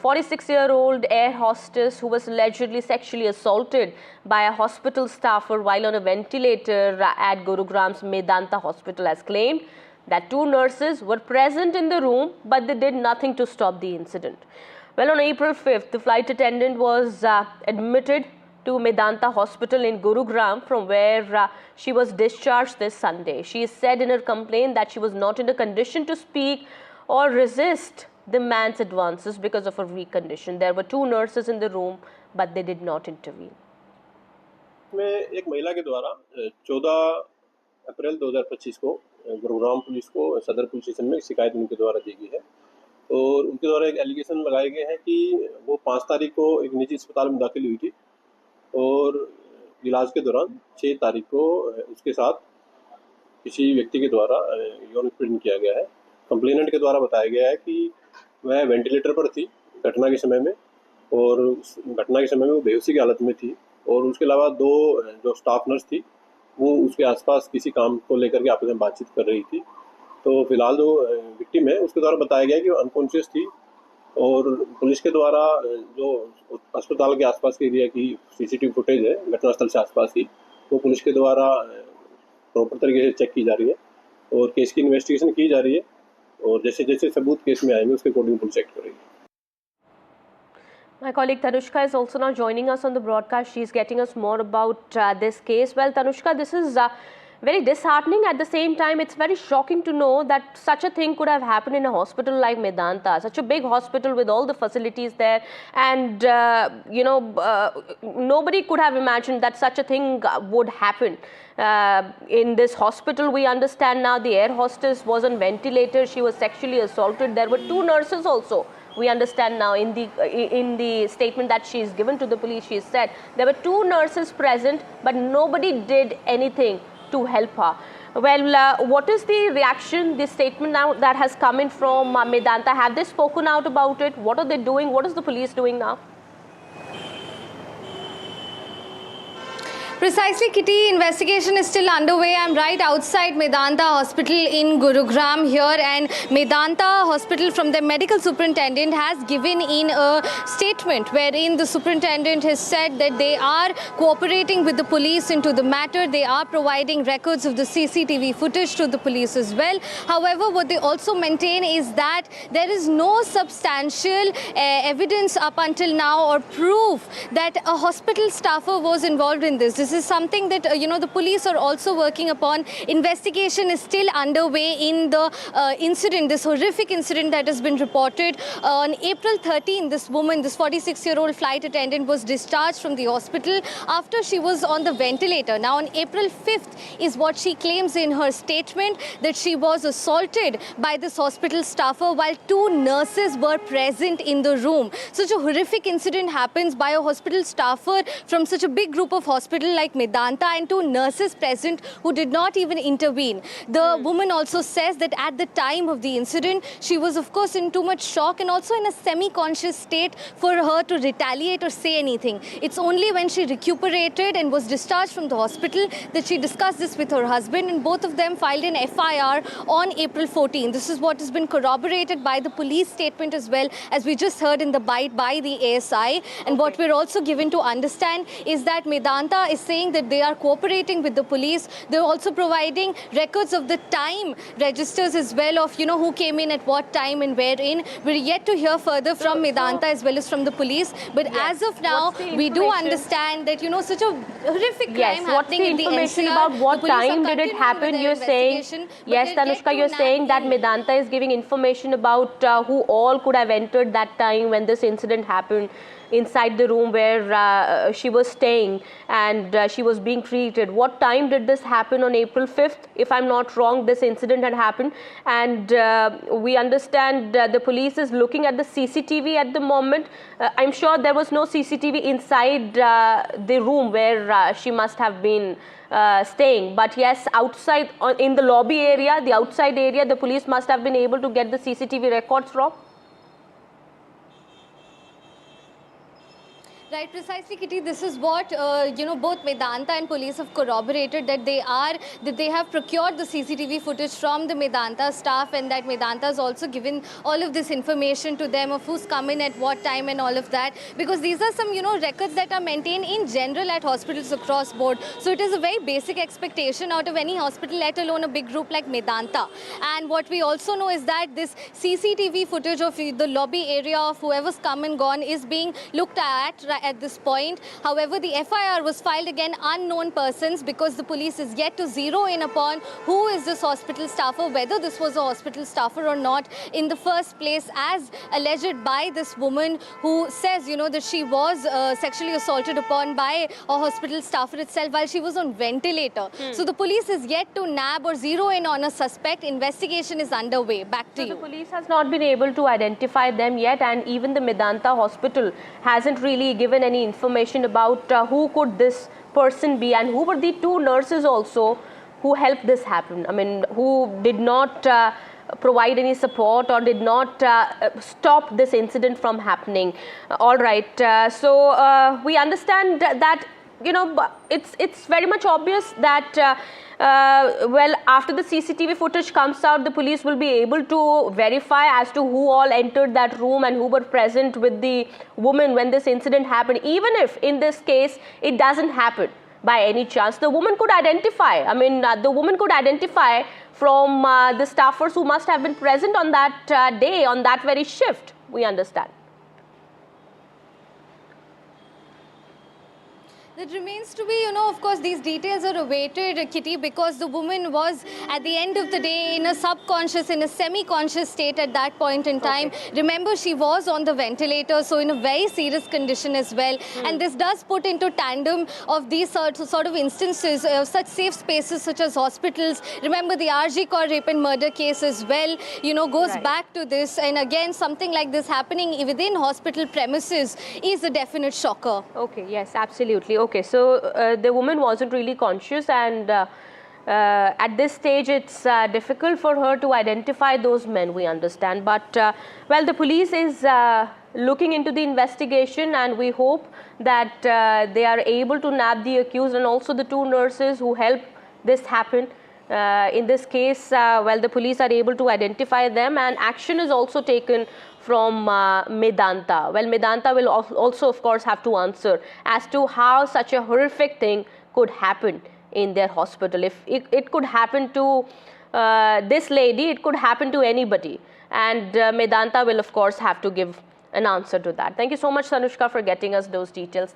46-year-old air hostess who was allegedly sexually assaulted by a hospital staffer while on a ventilator at Gurugram's Medanta hospital has claimed that 2 nurses were present in the room, but they did nothing to stop the incident. Well, on April 5th, the flight attendant was admitted to Medanta hospital in Gurugram, from where she was discharged this Sunday. She said in her complaint that she was not in a condition to speak or resist the man's advances because of her weak condition. There were 2 nurses in the room, but they did not intervene. में एक महिला के द्वारा 14 अप्रैल 2025 को Gurugram police को सदर police station में शिकायत उनके द्वारा दी गई है और उनके द्वारा एक एलिगेशन लगाए गए हैं कि वो 5 तारीख को एक निजी अस्पताल में दाखिल हुई थी और इलाज के दौरान 6 तारीख को उसके साथ किसी व्यक्ति के द्वारा यौन उत्पीड़न किया गया है। कंप्लेनेंट के द्वारा बताया गया है कि वह वेंटिलेटर पर थी घटना के समय में और उस घटना के समय में वो बेहोशी की हालत में थी और उसके अलावा 2 जो स्टाफ नर्स थी वो उसके आसपास किसी काम को लेकर के आपस में बातचीत कर रही थी। तो फिलहाल जो विक्टिम है उसके द्वारा बताया गया कि वो अनकॉन्शियस थी और पुलिस के द्वारा जो अस्पताल के आसपास के एरिया की सीसीटीवी फुटेज है घटनास्थल से आसपास की, वो पुलिस के द्वारा प्रॉपर तरीके से चेक की जा रही है और केस की इन्वेस्टिगेशन की जा रही है और जैसे जैसे सबूत केस में आएंगे उसके अकॉर्डिंग पुलिस एक्ट करेगी। My colleague Tanushka is also now joining us on the broadcast. She is getting us more about this case. Well, Tanushka, this is very disheartening. At the same time, it's very shocking to know that such a thing could have happened in a hospital like Medanta, such a big hospital with all the facilities there. And, nobody could have imagined that such a thing would happen. In this hospital, we understand now the air hostess was on ventilator. She was sexually assaulted. There were 2 nurses also. We understand now in the statement that she is given to the police, she said there were 2 nurses present, but nobody did anything to help her. Well, what is the reaction, the statement now that has come in from Medanta? Have they spoken out about it? What are they doing? What is the police doing now? Precisely, Kitty, investigation is still underway. I'm right outside Medanta Hospital in Gurugram here, and Medanta Hospital, from the medical superintendent, has given in a statement wherein the superintendent has said that they are cooperating with the police into the matter. They are providing records of the CCTV footage to the police as well. However, what they also maintain is that there is no substantial evidence up until now or proof that a hospital staffer was involved in this. This is something that, the police are also working upon. Investigation is still underway in the incident, this horrific incident that has been reported. On April 13, this woman, this 46-year-old flight attendant, was discharged from the hospital after she was on the ventilator. Now, on April 5th is what she claims in her statement, that she was assaulted by this hospital staffer while 2 nurses were present in the room. Such a horrific incident happens by a hospital staffer from such a big group of hospitals like Medanta, and 2 nurses present who did not even intervene. The woman also says that at the time of the incident, she was of course in too much shock and also in a semi-conscious state for her to retaliate or say anything. It's only when she recuperated and was discharged from the hospital that she discussed this with her husband, and both of them filed an FIR on April 14. This is what has been corroborated by the police statement as well, as we just heard in the bite by the ASI. And what we're also given to understand is that Medanta is saying that they are cooperating with the police. They're also providing records of the time registers as well of, who came in at what time and where in. We're yet to hear further from Medanta as well as from the police. But as of now, we do understand that, such a horrific crime happening in the information about what time did it happen? You're saying, yes, Tanushka, you're saying that Medanta is giving information about who all could have entered that time when this incident happened inside the room where she was staying and she was being treated. What time did this happen? On April 5th, if I'm not wrong, this incident had happened, and we understand the police is looking at the CCTV at the moment. I'm sure there was no CCTV inside the room where she must have been staying, but yes, outside in the lobby area, the outside area, the police must have been able to get the CCTV records from. Right, precisely, Kitty. This is what both Medanta and police have corroborated, that they have procured the CCTV footage from the Medanta staff, and that Medanta has also given all of this information to them of who's come in at what time and all of that. Because these are some records that are maintained in general at hospitals across board. So it is a very basic expectation out of any hospital, let alone a big group like Medanta. And what we also know is that this CCTV footage of the lobby area of whoever's come and gone is being looked at this point. However, the FIR was filed against unknown persons because the police is yet to zero in upon who is this hospital staffer, whether this was a hospital staffer or not in the first place, as alleged by this woman who says, that she was sexually assaulted upon by a hospital staffer itself while she was on ventilator. So the police is yet to nab or zero in on a suspect. Investigation is underway. Back to you. The police has not been able to identify them yet, and even the Medanta hospital hasn't really given any information about who could this person be and who were the two nurses also who helped this happen. I mean, who did not provide any support or did not stop this incident from happening. All right, so we understand that it's very much obvious that well, after the CCTV footage comes out, the police will be able to verify as to who all entered that room and who were present with the woman when this incident happened. Even if in this case it doesn't happen by any chance, the woman could identify. I mean, the woman could identify from the staffers who must have been present on that day, on that very shift, we understand. That remains to be, of course, these details are awaited, Kitty, because the woman was, at the end of the day, in a subconscious, in a semi-conscious state at that point in time. Okay. Remember, she was on the ventilator, so in a very serious condition as well. And this does put into tandem of these sort of instances, such safe spaces such as hospitals. Remember, the RG Kaur rape and murder case as well, goes back to this. And again, something like this happening within hospital premises is a definite shocker. Okay, yes, absolutely. Okay, so the woman wasn't really conscious, and at this stage it's difficult for her to identify those men, we understand. But well, the police is looking into the investigation, and we hope that they are able to nab the accused and also the two nurses who helped this happen. In this case, well, the police are able to identify them, and action is also taken from Medanta. Well, Medanta will also, of course, have to answer as to how such a horrific thing could happen in their hospital. If it could happen to this lady, it could happen to anybody. And Medanta will, of course, have to give an answer to that. Thank you so much, Sanushka, for getting us those details.